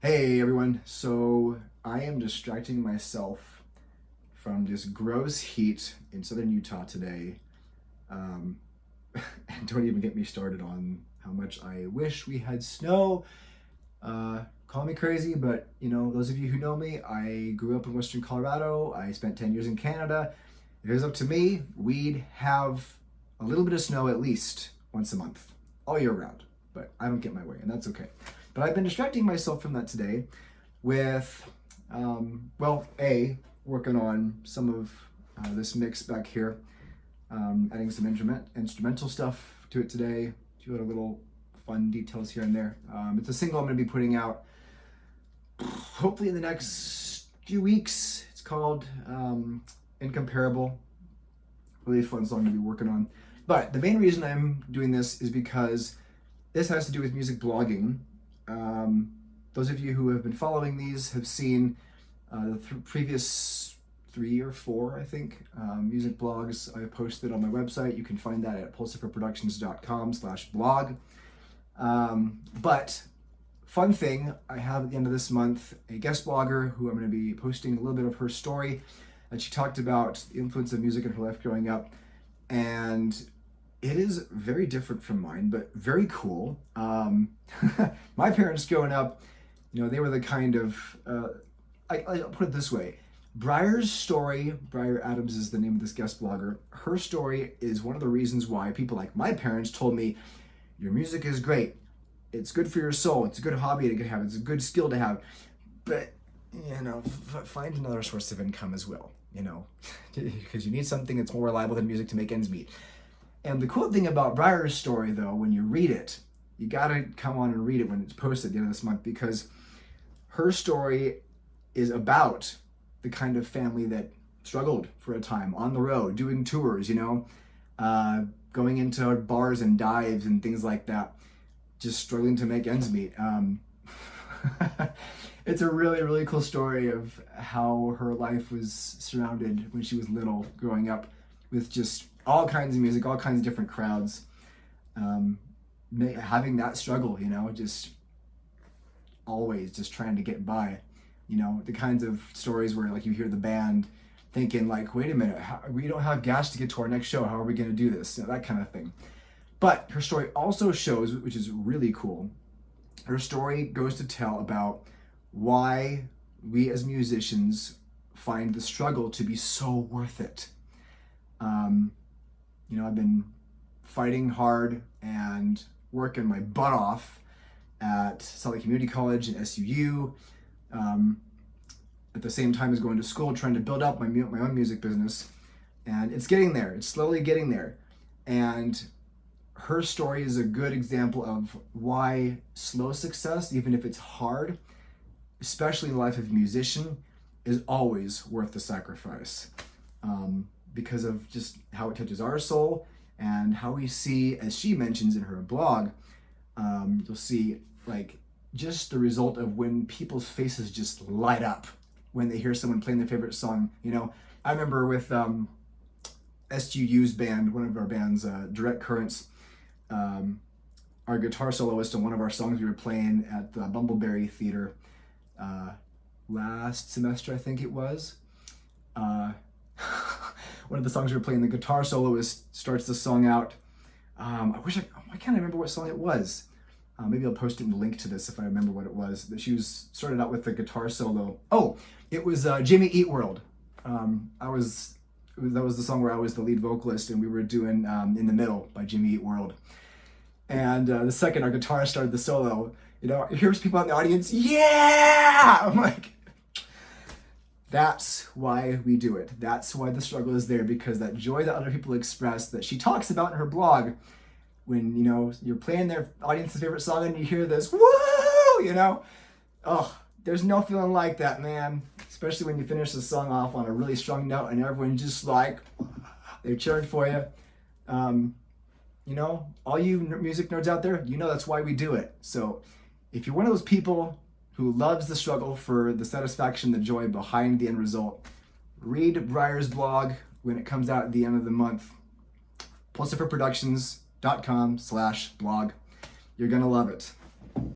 Hey everyone, so I am distracting myself from this gross heat in southern Utah today. Um, and don't even get me started on how much I wish we had snow. Call me crazy, but those of you who know me, I grew up in Western Colorado. I spent 10 years in Canada. If it was up to me, we'd have a little bit of snow at least once a month, all year round. But I don't get my way, and that's okay. But I've been distracting myself from that today with, working on some of this mix back here, adding some instrumental stuff to it today, a few other little fun details here and there. It's a single I'm going to be putting out hopefully in the next few weeks. It's called Incomparable. Really fun song to be working on. But the main reason I'm doing this is because this has to do with music blogging. Those of you who have been following these have seen the previous 3 or 4, I think, music blogs I've posted on my website. You can find that at pulsiferproductions.com/blog. But fun thing, I have at the end of this month a guest blogger who I'm going to be posting a little bit of her story. And she talked about the influence of music in her life growing up. And it is very different from mine, but very cool. My parents growing up, they were the kind of, I'll put it this way. Briar's story, Briar Adams is the name of this guest blogger. Her story is one of the reasons why people like my parents told me, your music is great. It's good for your soul. It's a good hobby to have. It's a good skill to have. But, find another source of income as well, because you need something that's more reliable than music to make ends meet. And the cool thing about Briar's story, though, when you read it, you gotta come on and read it when it's posted at the end of this month, because her story is about the kind of family that struggled for a time on the road, doing tours, going into bars and dives and things like that, just struggling to make ends meet. It's a really, really cool story of how her life was surrounded when she was little, growing up with just all kinds of music, all kinds of different crowds, having that struggle, just always just trying to get by, the kinds of stories where like you hear the band thinking like, wait a minute, we don't have gas to get to our next show. How are we going to do this? That kind of thing. But her story also shows, which is really cool, her story goes to tell about why we as musicians find the struggle to be so worth it. I've been fighting hard and working my butt off at Salt Lake Community College and SUU. At the same time as going to school, trying to build up my own music business. And it's getting there. It's slowly getting there. And her story is a good example of why slow success, even if it's hard, especially in the life of a musician, is always worth the sacrifice. Because of just how it touches our soul and how we see, as she mentions in her blog, you'll see like just the result of when people's faces just light up when they hear someone playing their favorite song. I remember with SUU's band, one of our bands, Direct Currents, our guitar soloist on one of our songs we were playing at the Bumbleberry Theater last semester, I think it was. One of the songs we were playing, the guitar soloist starts the song out. I can't remember what song it was. Maybe I'll post it in the link to this if I remember what it was. That she started out with the guitar solo. Oh, it was Jimmy Eat World. That was the song where I was the lead vocalist, and we were doing In the Middle by Jimmy Eat World. And the second our guitarist started the solo, here's people in the audience, yeah! I'm like, that's why we do it. That's why the struggle is there, because that joy that other people express, that she talks about in her blog, when, you're playing their audience's favorite song and you hear this, woo, there's no feeling like that, man. Especially when you finish the song off on a really strong note and everyone just like, they're cheering for you. All you music nerds out there, that's why we do it. So if you're one of those people who loves the struggle for the satisfaction, the joy behind the end result, read Briar's blog when it comes out at the end of the month. pulsiferproductions.com/blog. You're gonna love it.